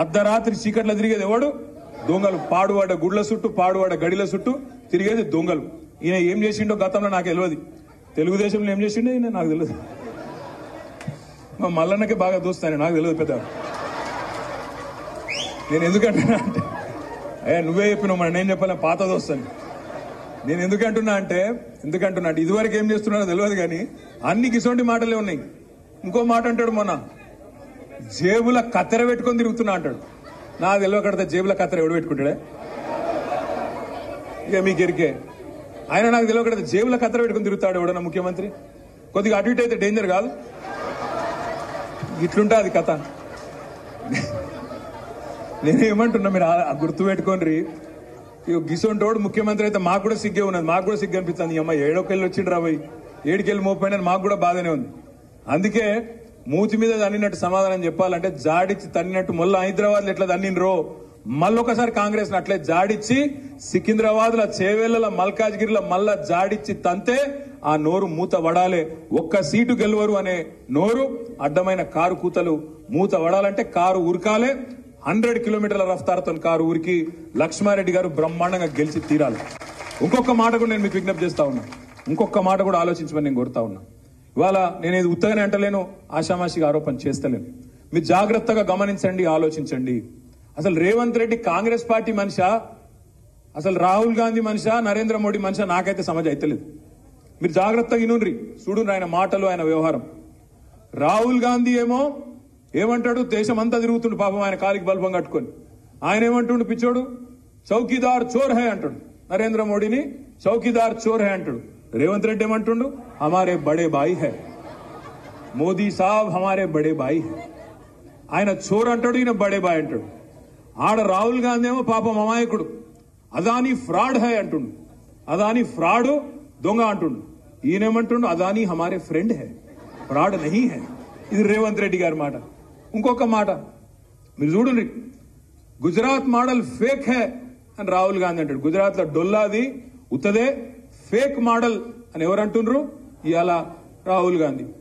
అర్ధరాత్రి చీకట్లో తిరిగేది ఎవడు? దొంగలు. పాడువాడ గుడ్ల చుట్టూ, పాడువాడ గడిల చుట్టూ తిరిగేది దొంగలు. ఈయన ఏం చేసిండో గతంలో నాకు తెలియదు. తెలుగుదేశంలో ఏం చేసిండో ఈయన నాకు తెలియదు. మా మల్లన్నకి బాగా దోస్తాను, నాకు తెలియదు పెద్ద. నేను ఎందుకంటున్నా అంటే నువ్వే చెప్పినావు, మరి నేను చెప్పాను పాత దోస్తాను. నేను ఎందుకంటున్నా అంటే ఇదివరకు ఏం చేస్తున్నానో తెలియదు కానీ అన్ని గిసోంటి మాటలే ఉన్నాయి. ఇంకో మాట అంటాడు, మొన్న జేబుల కత్తెర పెట్టుకొని తిరుగుతున్నా అంటాడు. నాకు తెలియకడితే జేబుల కత్తెర ఎవడు పెట్టుకుంటాడే? ఇక మీకు ఎరికే. ఆయన నాకు తెలియకడితే జేబుల కత్తెర పెట్టుకుని తిరుగుతాడు ఎవడన్నా ముఖ్యమంత్రి? కొద్దిగా అటు ఇటు అయితే డేంజర్ కాదు? ఇట్లుంటా అది కథ. నేనేమంటున్నా, మీరు గుర్తు పెట్టుకోండి. గిసోంటోడు ముఖ్యమంత్రి అయితే మాకు కూడా సిగ్గే ఉన్నది, మాకు కూడా సిగ్గు అనిపిస్తుంది. అమ్మ ఏడోకెళ్ళి వచ్చిండ్రు రాబోయి, ఏడుకెళ్ళి మోపోయినా మాకు కూడా బాధనే ఉంది. అందుకే మూతి మీద తన్నినట్టు సమాధానం చెప్పాలంటే జాడిచ్చి తన్నినట్టు మొన్న హైదరాబాద్ లో ఎట్లా తన్నినరో మళ్ళొకసారి కాంగ్రెస్ అట్లే జాడిచ్చి సికింద్రాబాద్ లో, చేవేళ్ల, మల్కాజ్గిరిలో మళ్ళా జాడిచ్చి తంతే ఆ నోరు మూత వడాలే. ఒక్క సీటు గెలవరు అనే నోరు, అడ్డమైన కారు కూతలు మూత వడాలంటే కారు ఉరకాలే. 100 కిలోమీటర్ల రఫ్తారుతో కారు ఊరికి లక్ష్మారెడ్డి గారు బ్రహ్మాండంగా గెలిచి తీరాలి. ఇంకొక మాట కూడా నేను మీకు విజ్ఞప్తి చేస్తా ఉన్నా, ఇంకొక మాట కూడా ఆలోచించమని నేను కోరుతా ఉన్నా. ఇవాళ నేను ఇది ఉత్తగానే అంటలేను, ఆషామాషిగా ఆరోపణ చేస్తలేను. మీరు జాగ్రత్తగా గమనించండి, ఆలోచించండి. అసలు రేవంత్ రెడ్డి కాంగ్రెస్ పార్టీ మనిషా, అసలు రాహుల్ గాంధీ మనిషా, నరేంద్ర మోడీ మనిషా నాకైతే సమజ్ అయితలేదు. మీరు జాగ్రత్తగా వినుండ్రి, చూడుండ్రి ఆయన మాటలు, ఆయన వ్యవహారం. రాహుల్ గాంధీ ఏమో ఏమంటాడు, దేశం అంతా తిరుగుతుండు పాపం ఆయన కాలికి బల్బం కట్టుకొని. ఆయన ఏమంటుండు పిచ్చోడు, చౌకీదార్ చోర్ హై అంటాడు. నరేంద్ర మోడీని చౌకీదార్ చోర్ హై అంటాడు. రేవంత్ రెడ్డి ఏమంటుండు, హమారే బడే బాయి హై, మోదీ సాబ్ హమారే బడే బాయి హై. ఆయన చోర్ అంటాడు, ఈయన బడే బాయ్ అంటాడు. ఆడ రాహుల్ గాంధీ ఏమో పాపం అమాయకుడు, అదానీ ఫ్రాడ్ హై అంటుండు. అదానీ ఫ్రాడ్, దొంగ అంటుండు. ఈయనేమంటుండు, అదానీ హమారే ఫ్రెండ్ హై, ఫ్రాడ్ నహీ హై. ఇది రేవంత్ రెడ్డి గారి మాట. ఇంకొక మాట మీరు చూడండి, గుజరాత్ మోడల్ ఫేక్ హై అని రాహుల్ గాంధీ అంటాడు. గుజరాత్ లో డొల్లాది ఉత్తదే ఫేక్ మోడల్ అని ఎవరు అంటుండ్రు? ఇవాళ రాహుల్ గాంధీ.